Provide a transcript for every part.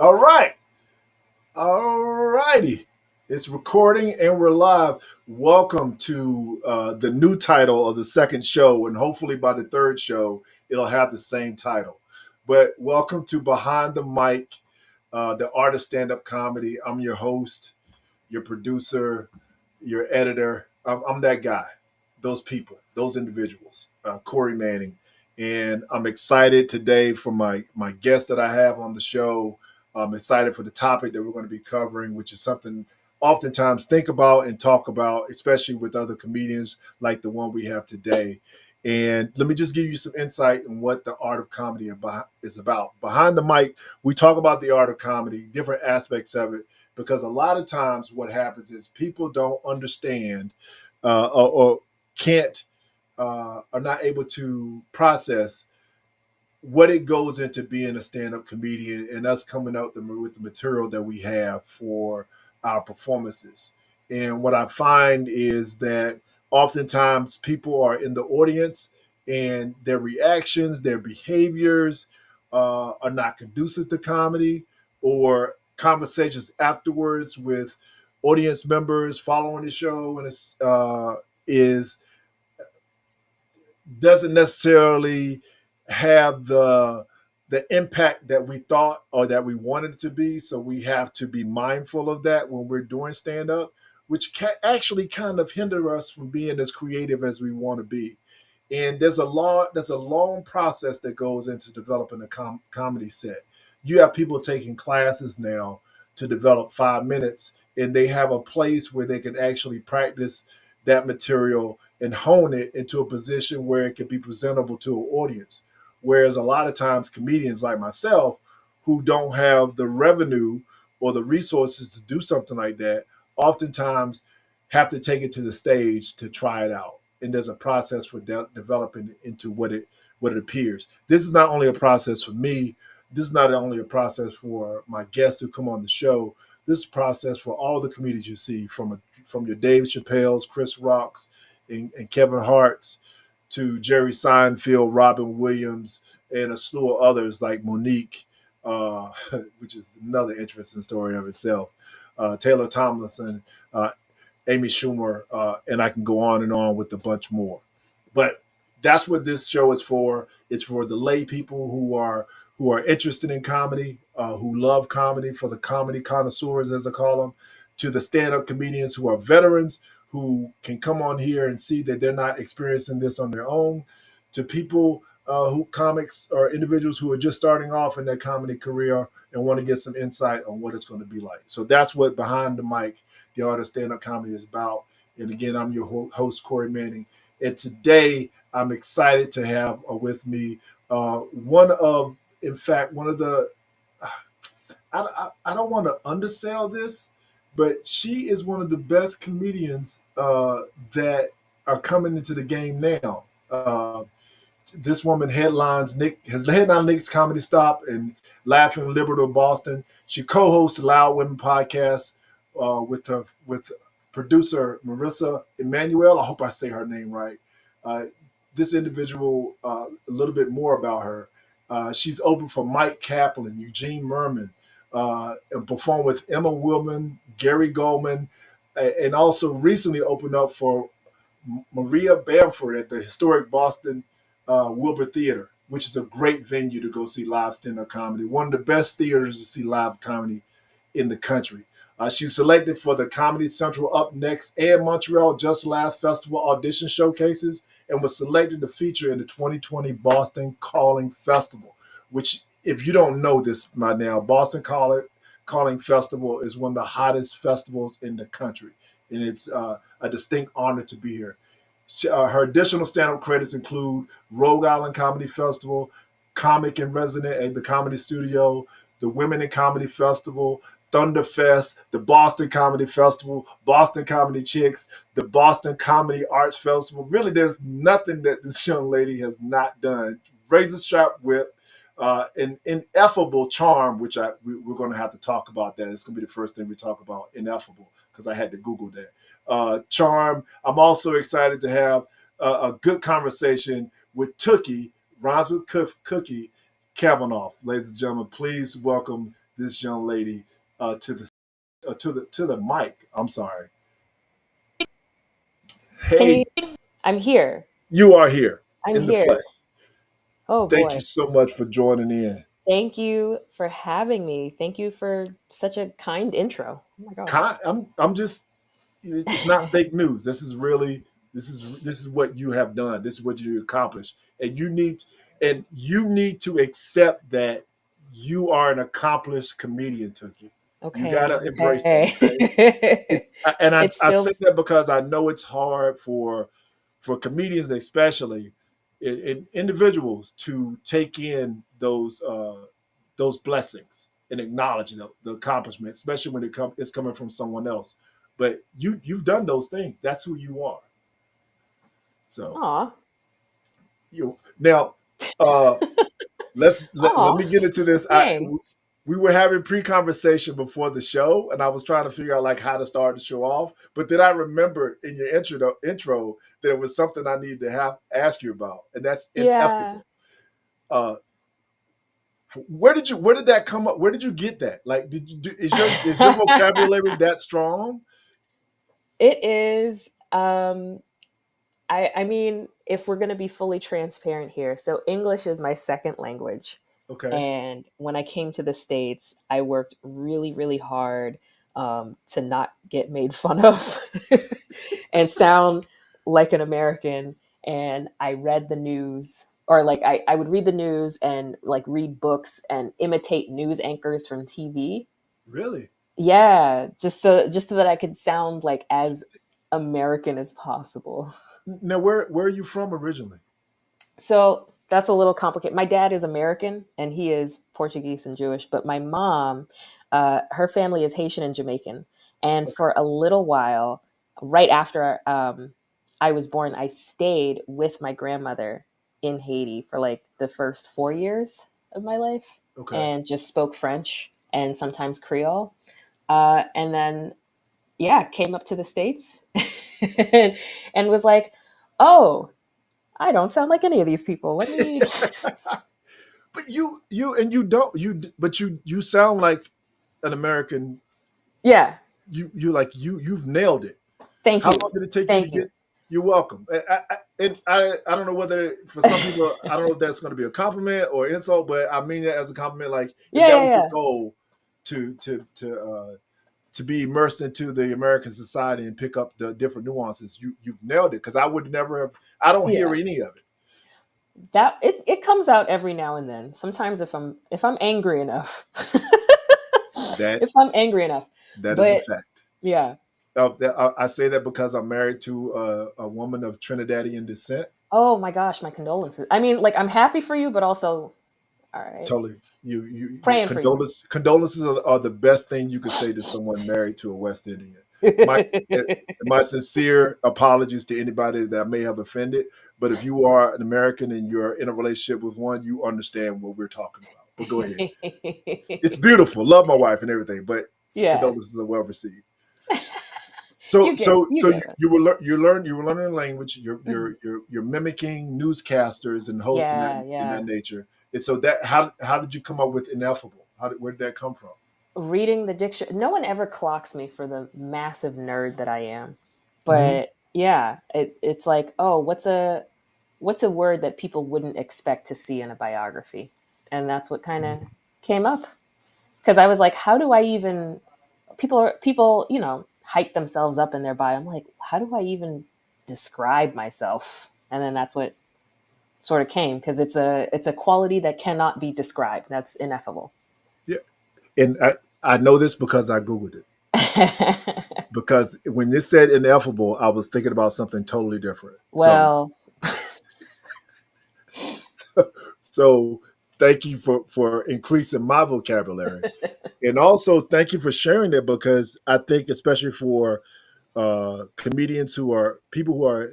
All right. All righty. It's recording and we're live. Welcome to the new title of the second show, and hopefully by the third show, it'll have the same title. But welcome to Behind the Mic, the Art of Standup Comedy. I'm your host, your producer, your editor. I'm that guy, those people, those individuals, Corey Manning. And I'm excited today for my guest that I have on the show. I'm excited for the topic that we're going to be covering, which is something oftentimes think about and talk about, especially with other comedians like the one we have today. And let me just give you some insight on what the art of comedy is about. Behind the mic, we talk about the art of comedy, different aspects of it, because a lot of times what happens is people don't understand or can't are not able to process what it goes into being a stand-up comedian and us coming out with the material that we have for our performances. And what I find is that oftentimes people are in the audience and their reactions, their behaviors are not conducive to comedy, or conversations afterwards with audience members following the show and is doesn't necessarily have the impact that we thought or that we wanted it to be. So we have to be mindful of that when we're doing stand up, which can actually kind of hinder us from being as creative as we want to be. And there's a long process that goes into developing a comedy set. You have people taking classes now to develop 5 minutes, and they have a place where they can actually practice that material and hone it into a position where it can be presentable to an audience. Whereas a lot of times comedians like myself who don't have the revenue or the resources to do something like that oftentimes have to take it to the stage to try it out. And there's a process for developing it into what it appears. This is not only a process for me. This is not only a process for my guests who come on the show. This is a process for all the comedians you see, from your Dave Chappelle's, Chris Rock's, and Kevin Hart's, to Jerry Seinfeld, Robin Williams, and a slew of others like Monique, uh, which is another interesting story of itself. Taylor Tomlinson, Amy Schumer, and I can go on and on with a bunch more. But that's what this show is for. It's for the lay people who are interested in comedy, who love comedy, for the comedy connoisseurs, as I call them, to the stand-up comedians who are veterans, who can come on here and see that they're not experiencing this on their own, to people who comics or individuals who are just starting off in their comedy career and want to get some insight on what it's going to be like. So that's what Behind the Mic, the art of stand-up comedy, is about. And again, I'm your host, Corey Manning. And today I'm excited to have with me one of the, I don't want to undersell this, but she is one of the best comedians that are coming into the game now. This woman has headlined Nick's Comedy Stop and Laughing Liberal Boston. She co-hosts the Loud Women podcast with producer Marissa Emanuel. I hope I say her name right. Uh, this individual, a little bit more about her. She's open for Mike Kaplan, Eugene Merman, and performed with Emma Willman, Gary Goldman, and also recently opened up for Maria Bamford at the historic Boston Wilbur Theater, which is a great venue to go see live stand-up comedy. One of the best theaters to see live comedy in the country. She's selected for the Comedy Central Up Next and Montreal Just Laugh Festival audition showcases, and was selected to feature in the 2020 Boston Calling Festival, which, if you don't know this by now, Calling Festival is one of the hottest festivals in the country, and it's a distinct honor to be here. Her additional stand-up credits include Rhode Island Comedy Festival, Comic in Resident at the Comedy Studio, the Women in Comedy Festival, Thunderfest, the Boston Comedy Festival, Boston Comedy Chicks, the Boston Comedy Arts Festival. Really, there's nothing that this young lady has not done. Razor sharp wit, an ineffable charm, which we're going to have to talk about that. It's going to be the first thing we talk about, ineffable, because I had to Google that. Charm. I'm also excited to have a good conversation with Tookie, rhymes with Cookie, Kavanaugh. Ladies and gentlemen, please welcome this young lady to the mic. I'm sorry. Can you? Hey, I'm here. you are here I'm in the here. flesh. Oh Thank you boy. so much for joining in. Thank you for having me. Thank you for such a kind intro. Oh my God. I'm just it's not fake news. This is what you have done. This is what you accomplished, and you need to accept that you are an accomplished comedian. Took you got Okay. to embrace that. Okay. Okay, It's I say still. that because I know it's hard for comedians, especially in individuals, to take in those blessings and acknowledge the accomplishment, especially when it's coming from someone else. But you've done those things. That's who you are. So Aw. you now uh, let Aw. me get into this. Dang. We were having pre-conversation before the show, and I was trying to figure out like how to start the show off. But then I remembered in your intro that it was something I needed to have ask you about, and that's Yeah. ineffable. Uh, where did that come up? Where did you get that? Like, is your vocabulary that strong? It is. I mean, if we're going to be fully transparent here, so English is my second language. Okay, And when I came to the States, I worked really, really hard to not get made fun of and sound like an American. And I read the news, or like I would read the news and like read books and imitate news anchors from TV. really? Yeah, just so that I could sound like as American as possible. Now, where are you from originally? So that's a little complicated. My dad is American and he is Portuguese and Jewish, but my mom, her family is Haitian and Jamaican. And for a little while, right after I was born, I stayed with my grandmother in Haiti for like the first 4 years of my life Okay. and just spoke French and sometimes Creole. And then, yeah, came up to the States and was like, oh, I don't sound like any of these people. Let me. But you don't but you sound like an American. Yeah. You've nailed it. Thank How you. long did it take you to Thank you. get? You're welcome. I don't know whether for some people I don't know if that's going to be a compliment or insult, but I mean that as a compliment. Like if Yeah, that yeah, was the yeah. goal to be immersed into the American society and pick up the different nuances, you've nailed it. Because I would never have. I don't hear Yeah. any of it. That it comes out every now and then. Sometimes if I'm angry enough. That If I'm angry enough. that is a But fact. yeah. I say that because I'm married to a woman of Trinidadian descent. Oh my gosh, my condolences. I mean, like I'm happy for you, but also all right. Totally, Praying for you. condolences are the best thing you could say to someone married to a West Indian. My eh, my sincere apologies to anybody that I may have offended. But if you are an American and you're in a relationship with one, you understand what we're talking about. But go ahead. It's beautiful. Love my wife and everything, but Yeah. condolences are well received. You So get it. you were learning a language. Mhm. You're mimicking newscasters and hosts Yeah, in that yeah. nature. And so how did you come up with ineffable? Where did that come from? Reading the dictionary. No one ever clocks me for the massive nerd that I am. Hmm. But yeah, it's like, oh, what's a word that people wouldn't expect to see in a biography? And that's what kind of came up. Because I was like, how do I even people, hype themselves up in their bio. I'm like, how do I even describe myself? And then that's what sort of came because it's a quality that cannot be described. That's ineffable. Yeah, and I know this because I googled it. Because when this said ineffable, I was thinking about something totally different. Well, So thank you for increasing my vocabulary, and also thank you for sharing it because I think especially for comedians who are people who are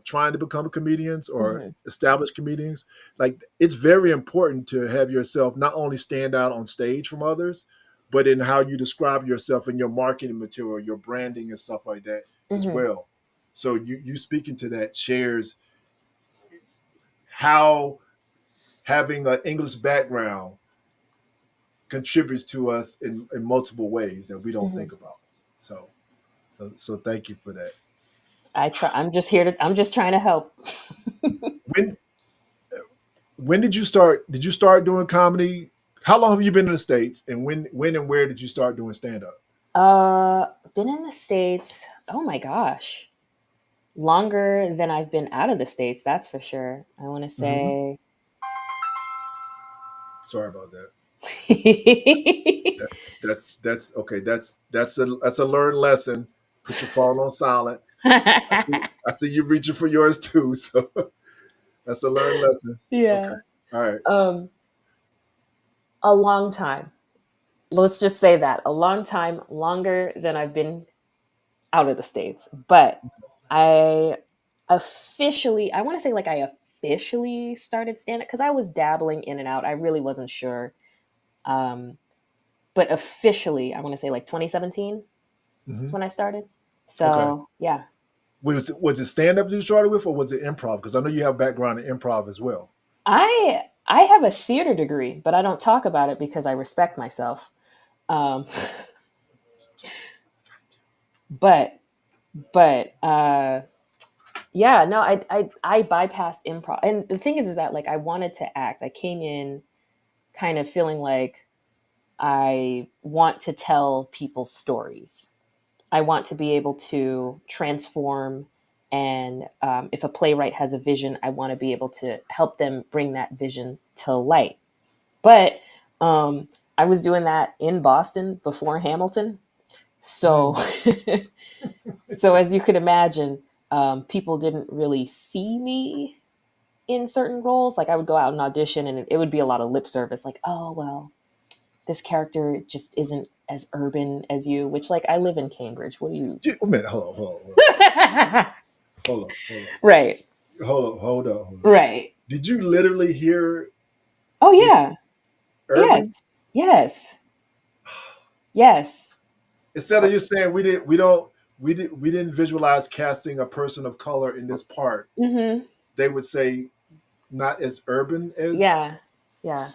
trying to become comedians or mhm, established comedians, like it's very important to have yourself not only stand out on stage from others, but in how you describe yourself in your marketing material, your branding and stuff like that as mhm. well. So you speaking to that shares how having an English background contributes to us in multiple ways that we don't Mhm. think about. So so thank you for that. I try. I'm just here to. I'm just trying to help. When when did you start? Did you start doing comedy? How long have you been in the States? And when and where did you start doing stand up? Been in the States. Oh my gosh, longer than I've been out of the States. That's for sure. I want to Hmm. say. Sorry about that. That's okay. That's a learned lesson. Put your phone on silent. I see you reaching for yours too. So that's a learned lesson. Yeah. Okay. All right. Um, a long time. Let's just say that a long time, longer than I've been out of the States. But I I want to say like I officially started stand up because I was dabbling in and out. I really wasn't sure. Um, but officially, I want to say like 2017 is Hmm. when I started. Okay. So yeah, Was it stand up you started with, or was it improv? Because I know you have background in improv as well. I have a theater degree, but I don't talk about it because I respect myself. Um, but but yeah, no, I bypassed improv, and the thing is that like I wanted to act. I came in kind of feeling like I want to tell people's stories. I want to be able to transform, and if a playwright has a vision, I want to be able to help them bring that vision to light. But I was doing that in Boston before Hamilton, so Mm. so as you could imagine, people didn't really see me in certain roles. Like I would go out and audition, and it would be a lot of lip service, like, "Oh well, this character just isn't as urban as you." Which, like, I live in Cambridge. What do you? Wait a minute. Hold on, hold Right, on, hold on, hold on, hold on. right. Did you literally hear Oh this yeah, urban? yes, yes, yes. Instead of you saying we didn't visualize casting a person of color in this part, Mm-hmm. they would say not as urban as. Yeah, yeah.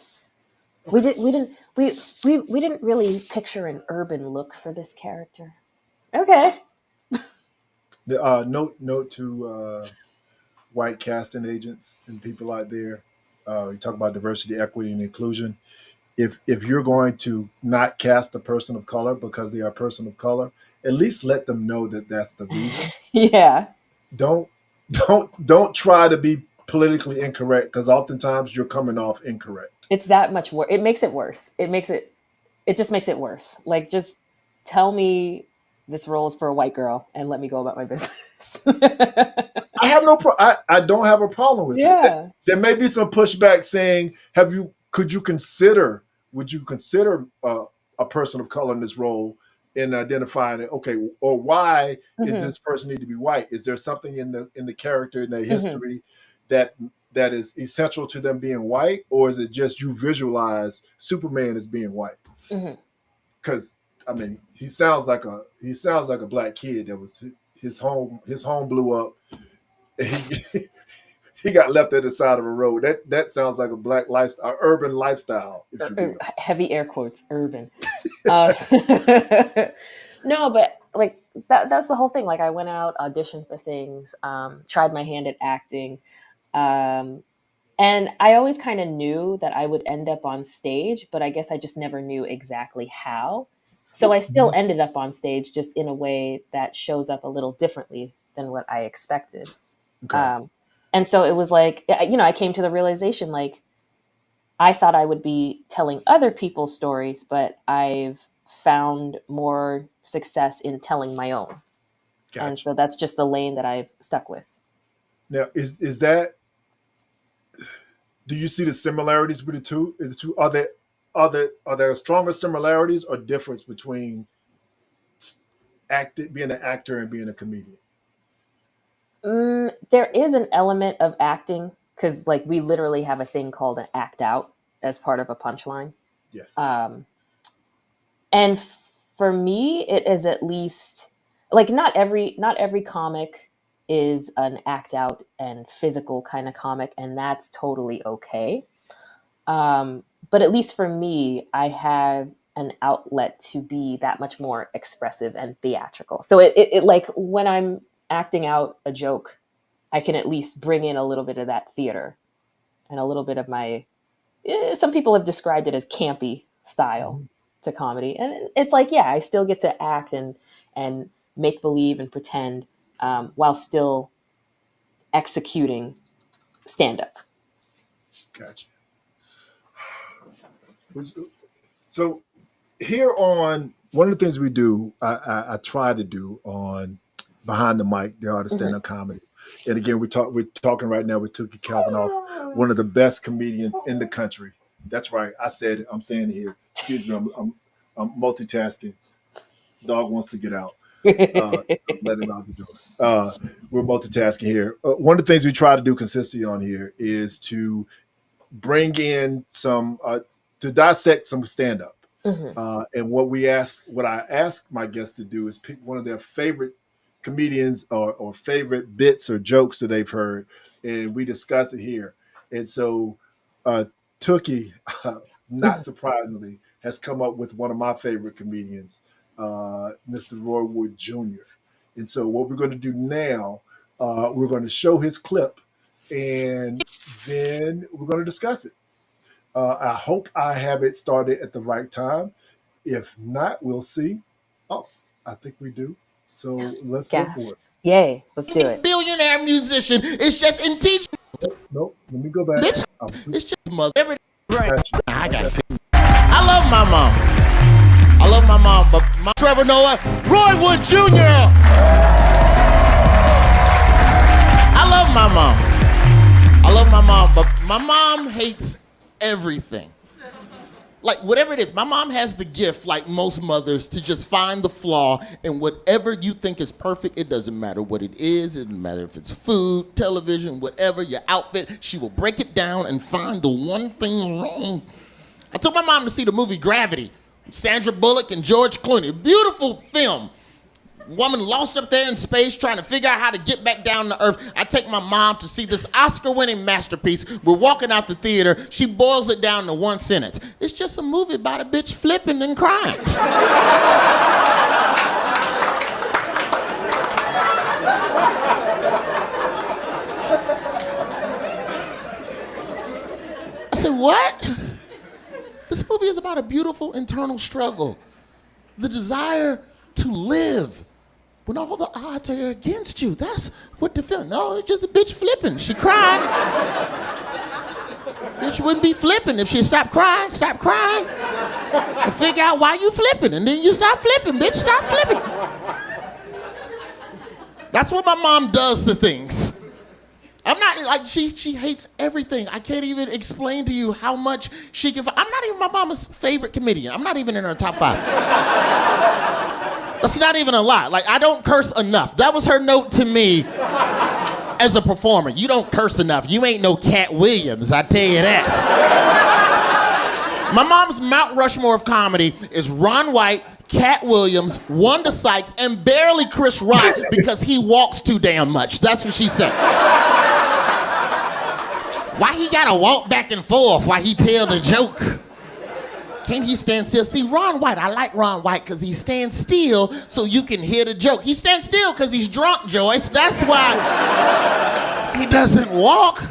We Okay. did. We didn't. We didn't really picture an urban look for this character. Okay. Note to white casting agents and people out there. You talk about diversity, equity, and inclusion. If you're going to not cast a person of color because they are a person of color, at least let them know that that's the reason. Yeah. Don't don't try to be politically incorrect because oftentimes you're coming off incorrect. It's that much worse. It makes it worse. It just makes it worse. Like, just tell me this role is for a white girl and let me go about my business. I have no I don't have a problem with it. Yeah. There may be some pushback saying, have you could you consider would you consider a person of color in this role in identifying it, okay, or why is Hmm. this person need to be white? Is there something in the character in their Hmm. history that that is essential to them being white, or is it just you visualize Superman as being white? Hmm. Because I mean, he sounds like a black kid that was his home blew up. He he got left at the side of a road. That sounds like a black lifestyle, urban lifestyle, if you will. Heavy air quotes, urban. Uh, no, but like that's the whole thing. Like, I went out, auditioned for things, tried my hand at acting. Um, And I always kind of knew that I would end up on stage, but I guess I just never knew exactly how. So I still Mhm. ended up on stage, just in a way that shows up a little differently than what I expected. Okay. Um, and so it was like, I came to the realization, like, I thought I would be telling other people's stories, but I've found more success in telling my own. And Gotcha. so that's just the lane that I've stuck with. Now, is that do you see the similarities with the two? Is the two are there stronger similarities or difference between being an actor and being a comedian? There is an element of acting because, like, we literally have a thing called an act out as part of a punchline. Yes. Um, and for me, it is at least like not every comic is an act out and physical kind of comic, and that's totally okay. but at least for me, I have an outlet to be that much more expressive and theatrical. So it like when I'm acting out a joke, I can at least bring in a little bit of that theater and a little bit of my, some people have described it as campy style Mhm. to comedy. And it's like, yeah, I still get to act and make believe and pretend while still executing stand up. Gotcha. So here on one of the things we do, I try to do on Behind the Mic, the Art of Mm-hmm. Standup Comedy. And again, we're talking right now with Tuki Kalvanoff, one of the best comedians in the country. That's right. I said it. I'm saying it here. Excuse me. I'm multitasking. Dog wants to get out. So let him out the door. We're multitasking here. One of the things we try to do consistently on here is to bring in some to dissect some stand up. Mm-hmm. And what I ask my guests to do is pick one of their favorite comedians or favorite bits or jokes that they've heard, and we discuss it here. And so, uh, Tookie, not surprisingly, has come up with one of my favorite comedians, Mr. Roy Wood Jr. And so, what we're going to do now, we're going to show his clip, and then we're going to discuss it. I hope I have it started at the right time. If not, we'll see. Oh, I think we do. So let's go for Gas. it. Yay. Let's do it. Billionaire musician. It's just in teaching. Nope. Let me go back. Bitch, I'm too it's just mother. Every got you. I got it. I love my mom. I love my mom, but my Trevor Noah, Roy Wood Jr. I love my mom. I love my mom, but my mom hates everything. Like, whatever it is, my mom has the gift, like most mothers, to just find the flaw in whatever you think is perfect. It doesn't matter what it is. It doesn't matter if it's food, television, whatever, your outfit. She will break it down and find the one thing wrong. I took my mom to see the movie Gravity. Sandra Bullock and George Clooney. Beautiful film. Woman lost up there in space trying to figure out how to get back down to Earth. I take my mom to see this Oscar-winning masterpiece. We're walking out the theater. She boils it down to one sentence. It's just a movie about a bitch flipping and crying. I said, what? This movie is about a beautiful internal struggle. The desire to live when all the odds are against you. That's what the film. No, it's just a bitch flipping. She cried. Bitch wouldn't be flipping if she stopped crying, and figure out why you flipping, and then you stop flipping, bitch, stop flipping. That's what my mom does to things. I'm not, like, she hates everything. I can't even explain to you how much she can, I'm not even my mama's favorite comedian. I'm not even in her top 5. That's not even a lie. Like, I don't curse enough. That was her note to me as a performer. You don't curse enough. You ain't no Cat Williams, I tell you that. My mom's Mount Rushmore of comedy is Ron White, Cat Williams, Wanda Sykes, and barely Chris Rock because he walks too damn much. That's what she said. Why he gotta walk back and forth while he tell the joke? Can't he stand still? See, Ron White, I like Ron White because he stands still so you can hear the joke. He stands still because he's drunk, Joyce. That's why he doesn't walk.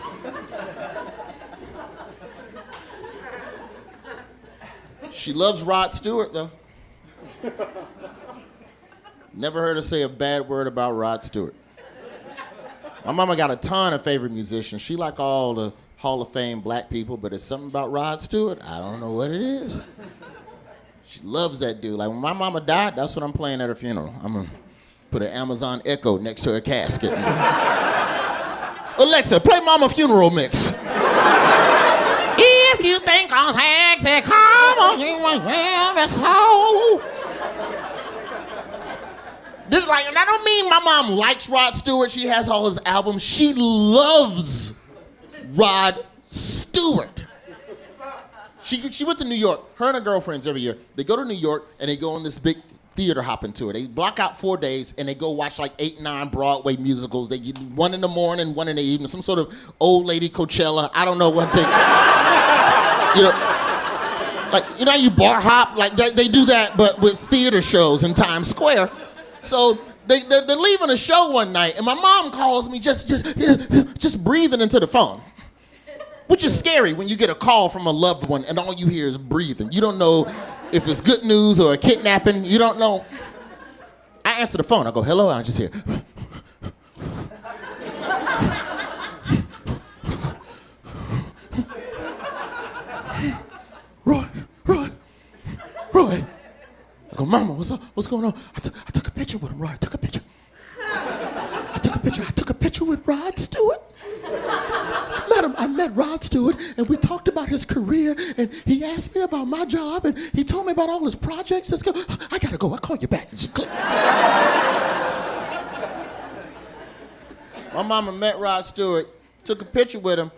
She loves Rod Stewart, though. Never heard her say a bad word about Rod Stewart. My mama got a ton of favorite musicians. She like all the Hall of Fame black people, but it's something about Rod Stewart. I don't know what it is. She loves that dude. Like, when my mama died, that's what I'm playing at her funeral. I'm gonna put an Amazon Echo next to her casket. Alexa, play Mama Funeral Mix. If you think I'm sexy, come on, you want to so. This, like, and I don't mean my mom likes Rod Stewart. She has all his albums. She loves Rod Stewart. She went to New York. Her and her girlfriends every year. They go to New York and they go on this big theater hopping tour. They block out 4 days and they go watch like 8, 9 Broadway musicals. They get one in the morning, one in the evening, some sort of old lady Coachella. I don't know what they, you know. Like, you know, you bar hop, like they do that, but with theater shows in Times Square. So they're leaving a show one night, and my mom calls me just breathing into the phone, which is scary when you get a call from a loved one and all you hear is breathing. You don't know if it's good news or a kidnapping. You don't know. I answer the phone. I go, hello, and I just hear. Roy. I go, Mama, what's up? What's going on? I took a picture with him, Roy. I took a picture with Rod Stewart. I met Rod Stewart, and we talked about his career, and he asked me about my job, and he told me about all his projects. Let's go. I gotta go. I'll call you back. My mama met Rod Stewart, took a picture with him,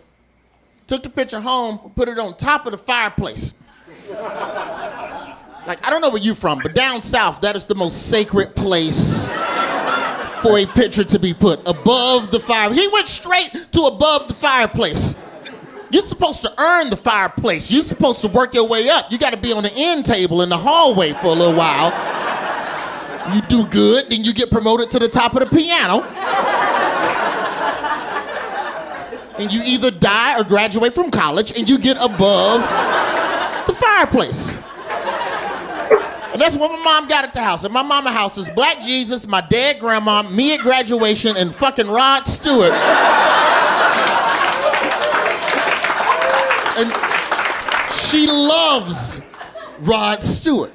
took the picture home, put it on top of the fireplace. Like, I don't know where you're from, but down south, that is the most sacred place for a picture to be put, above the fire. He went straight to above the fireplace. You're supposed to earn the fireplace. You're supposed to work your way up. You got to be on the end table in the hallway for a little while. You do good, then you get promoted to the top of the piano. And you either die or graduate from college, and you get above the fireplace. And that's what my mom got at the house. And my mama house is Black Jesus, my dead grandma, me at graduation, and fucking Rod Stewart. And she loves Rod Stewart.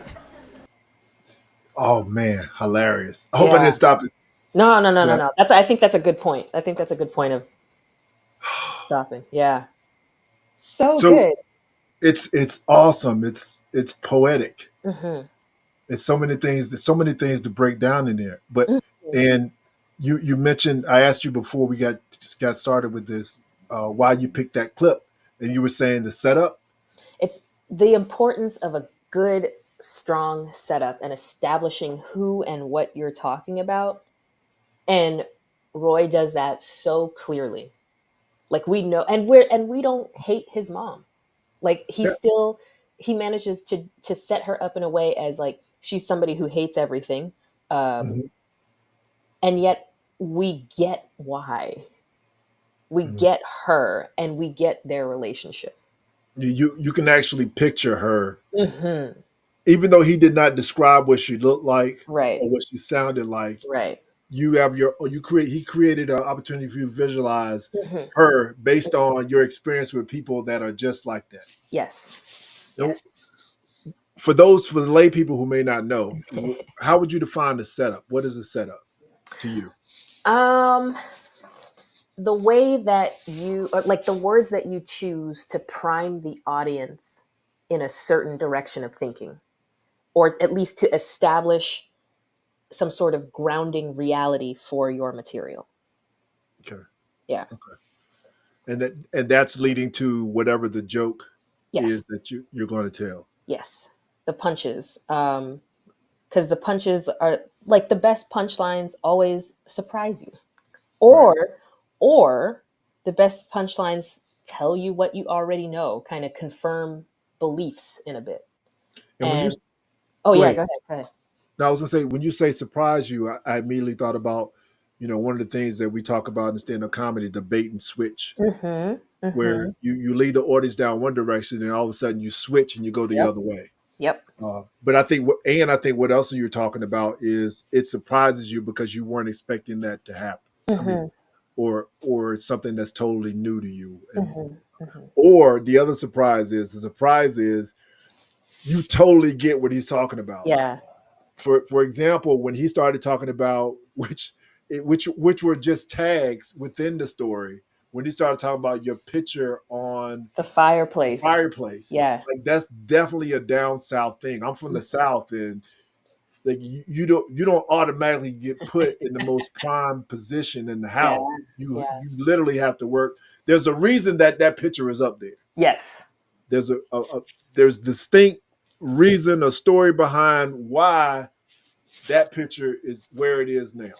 Oh man, hilarious. I hope I didn't stop it. No. I think that's a good point. I think that's a good point of stopping. Yeah. So good. It's awesome. It's poetic. Mm-hmm. It's so many things. There's so many things to break down in there. But and you mentioned, I asked you before we got started with this, why you picked that clip, and you were saying the setup. It's the importance of a good, strong setup and establishing who and what you're talking about. And Roy does that so clearly. Like, we know, and we don't hate his mom. Like, he manages to set her up in a way as like she's somebody who hates everything, and yet we get why. We get her, and we get their relationship. You can actually picture her, even though he did not describe what she looked like, right, or what she sounded like. Right. He created an opportunity for you to visualize her based on your experience with people that are just like that. Yes. Yes. For the lay people who may not know, how would you define the setup? What is a setup to you? The way that you, like the words that you choose to prime the audience in a certain direction of thinking, or at least to establish some sort of grounding reality for your material. Okay. Yeah. Okay. And that's leading to whatever the joke is that you're going to tell. Yes. The punches. Because the punches are like the best punchlines always surprise you. Or the best punchlines tell you what you already know, kind of confirm beliefs in a bit. Go ahead. Now, I was going to say, when you say surprise you, I immediately thought about, one of the things that we talk about in stand-up comedy, the bait and switch, where you lead the audience down one direction and all of a sudden you switch and you go the other way. Yep. But I think what else you're talking about is it surprises you because you weren't expecting that to happen. I mean, or it's something that's totally new to you. Or the other surprise is you totally get what he's talking about. Yeah. For example, when he started talking about which were just tags within the story, when he started talking about your picture on the fireplace, yeah, like that's definitely a down south thing. I'm from the South, and like you don't automatically get put in the most prime position in the house. You literally have to work. There's a reason that picture is up there. Yes, there's there's distinct reason, a story behind why that picture is where it is now,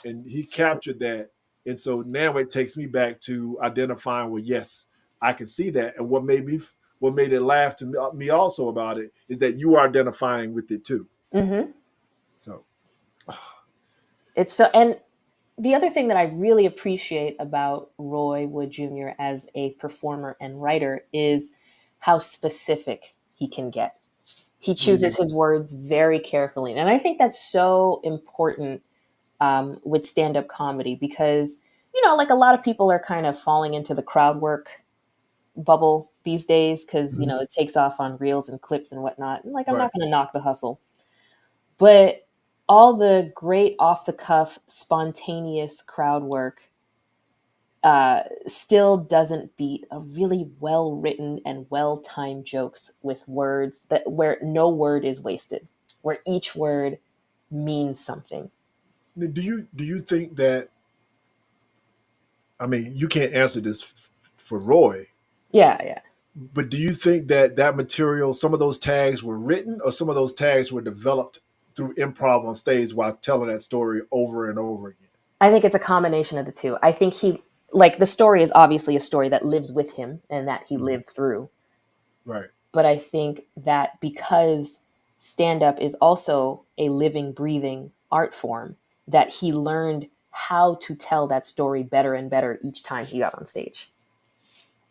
and he captured that. And so now it takes me back to identifying, well, yes, I can see that. And what made me what made it laugh to me also about it is that you are identifying with it too. Mm-hmm. So It's so, and the other thing that I really appreciate about Roy Wood Jr. as a performer and writer is how specific he can get. He chooses his words very carefully. And I think that's so important with stand up comedy because, like a lot of people are kind of falling into the crowd work bubble these days because, it takes off on reels and clips and whatnot. And like, I'm right. not going to knock the hustle. But all the great off the cuff, spontaneous crowd work still doesn't beat a really well written and well timed jokes with words that where no word is wasted, where each word means something. Do you think that, I mean, you can't answer this for Roy, Yeah, yeah. but do you think that that material, some of those tags were written or some of those tags were developed through improv on stage while telling that story over and over again? I think it's a combination of the two. I think like, the story is obviously a story that lives with him and that he Mhm. lived through. Right. But I think that because stand up is also a living, breathing art form, that he learned how to tell that story better and better each time he got on stage.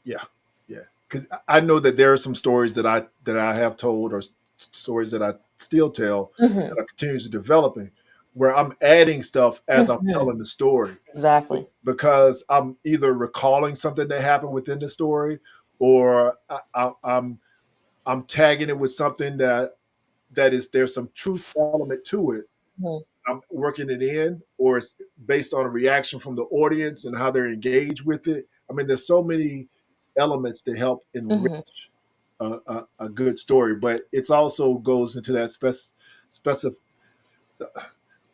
Yeah. Yeah. Because I know that there are some stories that I have told or stories that I still tell Mm-hmm. that are continuously developing where I'm adding stuff as I'm Mm-hmm. telling the story Exactly. because I'm either recalling something that happened within the story or I'm tagging it with something that is there's some truth element to it. Mm-hmm. I'm working it in, or it's based on a reaction from the audience and how they're engaged with it. I mean, there's so many elements to help Mm-hmm. enrich a good story, but it's also goes into that specific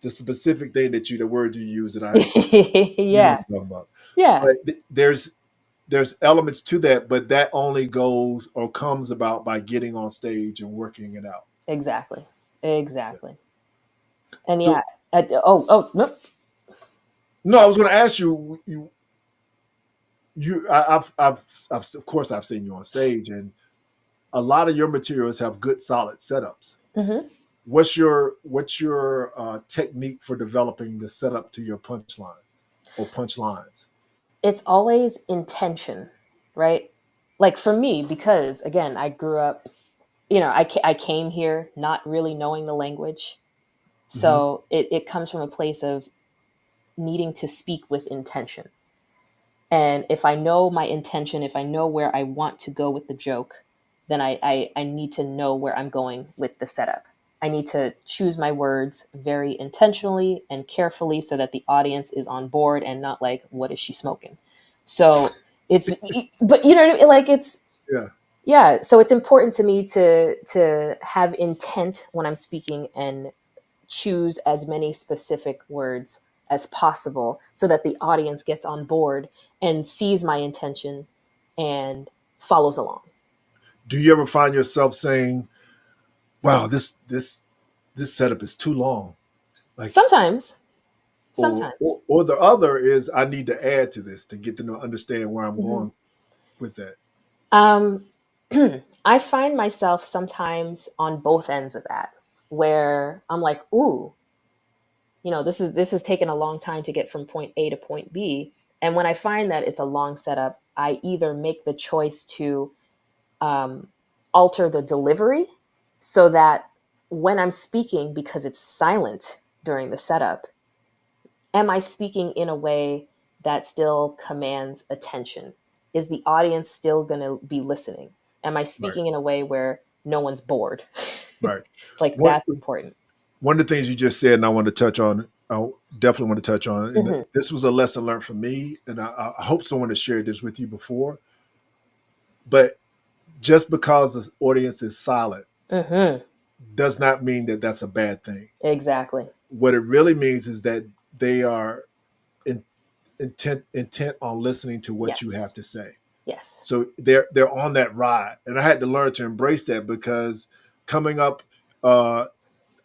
the specific thing that the word you use that I you know Yeah. what I'm talking about. Yeah. But there's elements to that, but that only goes or comes about by getting on stage and working it out. Exactly. Yeah. Exactly. And yeah. So Nope. no, I was going to ask you. I've of course I've seen you on stage, and a lot of your materials have good solid setups. Mm-hmm. What's your technique for developing the setup to your punchline or punchlines? It's always intention, right? Like for me, because again, I grew up, I came here not really knowing the language. Hmm. So it comes from a place of needing to speak with intention. And if I know my intention, if I know where I want to go with the joke, then I need to know where I'm going with the setup. I need to choose my words very intentionally and carefully so that the audience is on board and not like, what is she smoking? So but you know what I mean? Like Yeah. yeah. So it's important to me to have intent when I'm speaking and choose as many specific words as possible so that the audience gets on board and sees my intention and follows along. Do you ever find yourself saying, "Wow, this setup is too long," like, Sometimes, or sometimes. or the other is, "I need to add to this to get them to understand where I'm Mhm. going with that." Um, I find myself sometimes on both ends of that, where I'm like, ooh, this has taken a long time to get from point A to point B. And when I find that it's a long setup, I either make the choice to um, alter the delivery so that when I'm speaking, because it's silent during the setup, am I speaking in a way that still commands attention? Is the audience still going to be listening? Am I Right. speaking in a way where no one's bored? Right. Like One that's important. one of the things you just said, and I want to touch on, I definitely want to touch on, and Hmm. this was a lesson learned for me, and I hope someone has shared this with you before. But just because the audience is silent Hmm. does not mean that that's a bad thing. Exactly. What it really means is that they are in, intent on listening to what you have Yes. to say. Yes. So they're on that ride, and I had to learn to embrace that because coming up, uh,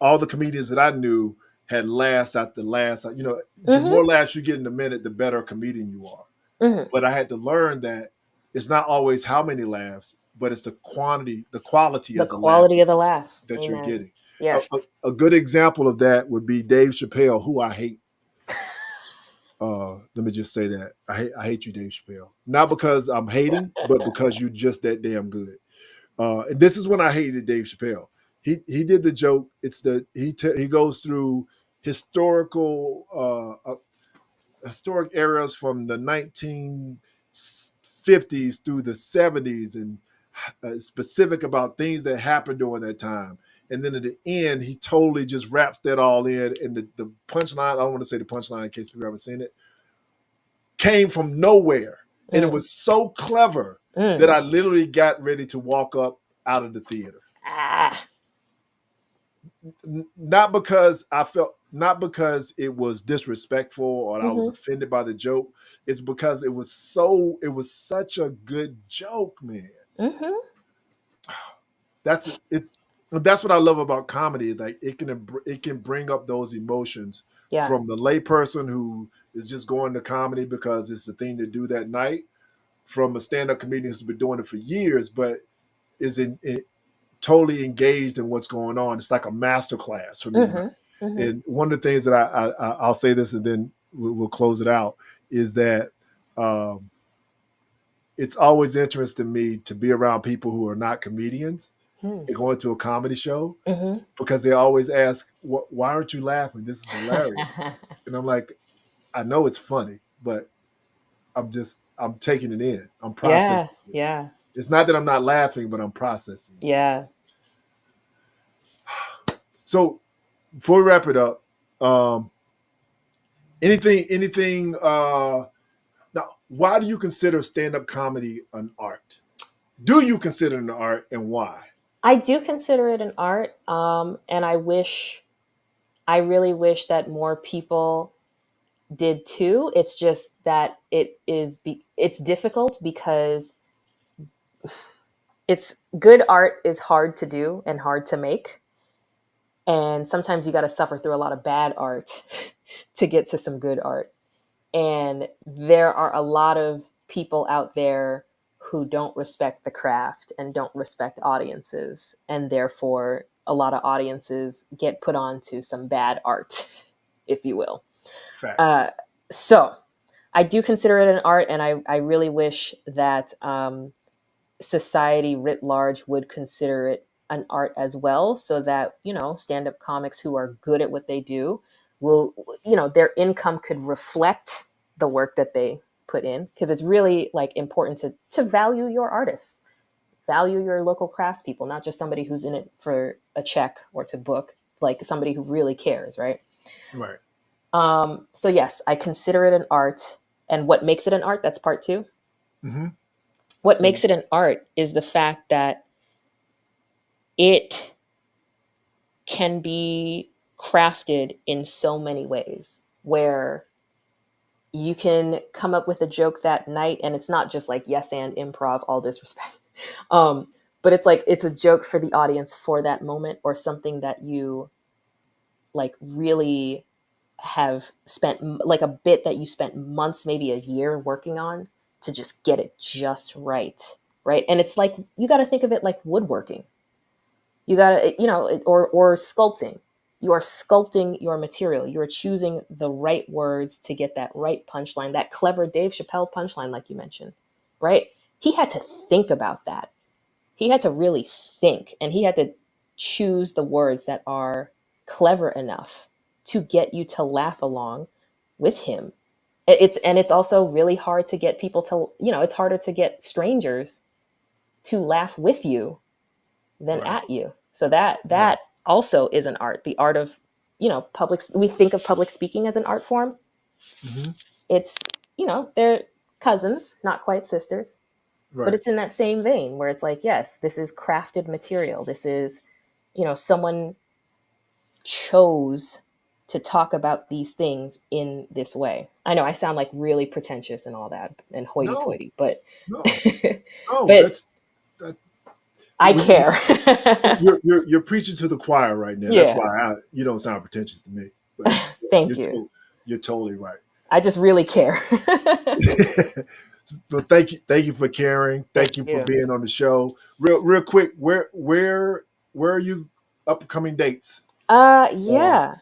all the comedians that I knew had laughs at the last. The Hmm. more laughs you get in a minute, the better comedian you are. Hmm. But I had to learn that it's not always how many laughs, but it's the quality The of the laugh quality of the laugh. that you're Amen. getting. Yes. A good example of that would be Dave Chappelle, who I hate. Let me just say that I hate you, Dave Chappelle. Not because I'm hating, but because you're just that damn good. And this is when I hated Dave Chappelle. He did the joke. It's the he goes through historical historic eras from the 1950s through the 70s and specific about things that happened during that time. And then at the end, he totally just wraps that all in. And the punchline, I don't want to say the punchline in case people haven't seen it, came from nowhere. And it was so clever that I literally got ready to walk up out of the theater. Not because it was disrespectful or I was offended by the joke. It's because it was such a good joke, man. That's it. That's what I love about comedy. Like it can bring up those emotions from the layperson who is just going to comedy because it's the thing to do that night, from a stand-up comedian who's been doing it for years, but is totally engaged in what's going on. It's like a master class for me. And one of the things that I'll say this and then we'll close it out is that it's always interesting to me to be around people who are not comedians and going to a comedy show because they always ask, why aren't you laughing? This is hilarious. And I'm like, I know it's funny, but I'm taking it in. I'm processing it. Yeah. It's not that I'm not laughing, but I'm processing it. Yeah. So before we wrap it up, anything now, why do you consider stand-up comedy an art? Do you consider it an art, and why? I do consider it an art, and I really wish that more people did too. It's just that it's difficult because it's good art is hard to do and hard to make. And sometimes you got to suffer through a lot of bad art to get to some good art. And there are a lot of people out there who don't respect the craft and don't respect audiences. And therefore, a lot of audiences get put onto some bad art, if you will. Facts. So I do consider it an art, and I really wish that society writ large would consider it an art as well, so that, stand-up comics who are good at what they do will, their income could reflect the work that they put in, because it's really like important to value your artists, value your local craftspeople, not just somebody who's in it for a check or to book, like somebody who really cares, right? Right. So yes, I consider it an art. And what makes it an art? That's part two. What makes it an art is the fact that it can be crafted in so many ways, where you can come up with a joke that night, and it's not just like yes and improv, all disrespect, but it's like it's a joke for the audience for that moment, or something that you like really have spent, like a bit that you spent months, maybe a year working on to just get it just right. And it's like, you got to think of it like woodworking. You got to, or sculpting. You are sculpting your material. You are choosing the right words to get that right punchline, that clever Dave Chappelle punchline, like you mentioned, right? He had to think about that. He had to really think, and he had to choose the words that are clever enough to get you to laugh along with him. It's also really hard to get people to, it's harder to get strangers to laugh with you than at you. So that also is an art. The art of, we think of public speaking as an art form. It's, they're cousins, not quite sisters, but it's in that same vein where it's like, yes, this is crafted material. This is, someone chose to talk about these things in this way. I know I sound like really pretentious and all that and hoity-toity, but No, but I care. You're preaching to the choir right now. Yeah. That's why you don't sound pretentious to me. But Thank you. You're totally right. I just really care. But thank you for caring. Thank Thank you for you. being on the show. Real quick, where are you upcoming dates? Uh, Yeah.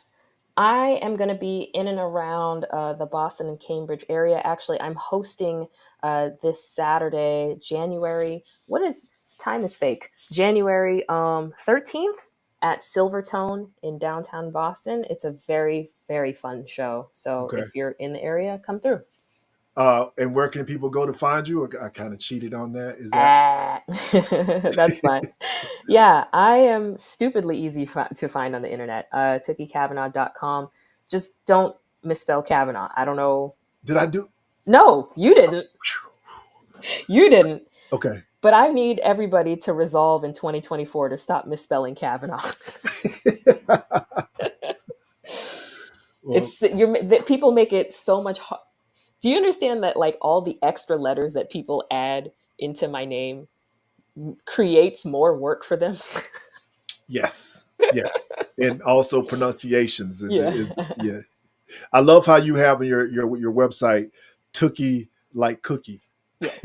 I am going to be in and around the Boston and Cambridge area. Actually, I'm hosting this Saturday, January. What is time is fake? January 13th at Silvertone in downtown Boston. It's a very, very fun show. So okay. if you're in the area, come through. And where can people go to find you? I kind of cheated on that. Is that Ah. That's fine. Yeah, I am stupidly easy to find on the internet. TookieCavanaugh.com. Just don't misspell Kavanaugh. I don't know. did I do? No, you didn't. You didn't. Okay. But I need everybody to resolve in 2024 to stop misspelling Kavanaugh. Well, People make it so much. Do you understand that like all the extra letters that people add into my name creates more work for them? yes, yes, and also pronunciations Yeah. is yeah. I love how you have on your website Tookie like cookie. Yes.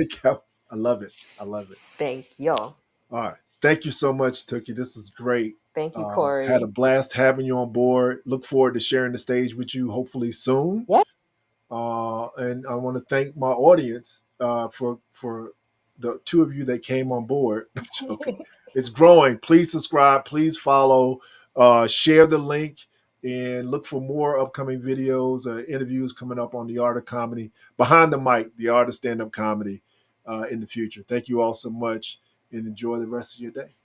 I love it. I love it. Thank you. All right. Thank you so much, Tookie. This was great. Thank you, Had a Corey. blast having you on board. Look forward to sharing the stage with you hopefully soon. Yeah. And I want to thank my audience for the two of you that came on board. I'm joking. It's growing. Please subscribe. Please follow. Share the link and look for more upcoming videos, interviews coming up on the Art of Comedy, Behind the Mic, the Art of Stand Up Comedy in the future. Thank you all so much and enjoy the rest of your day.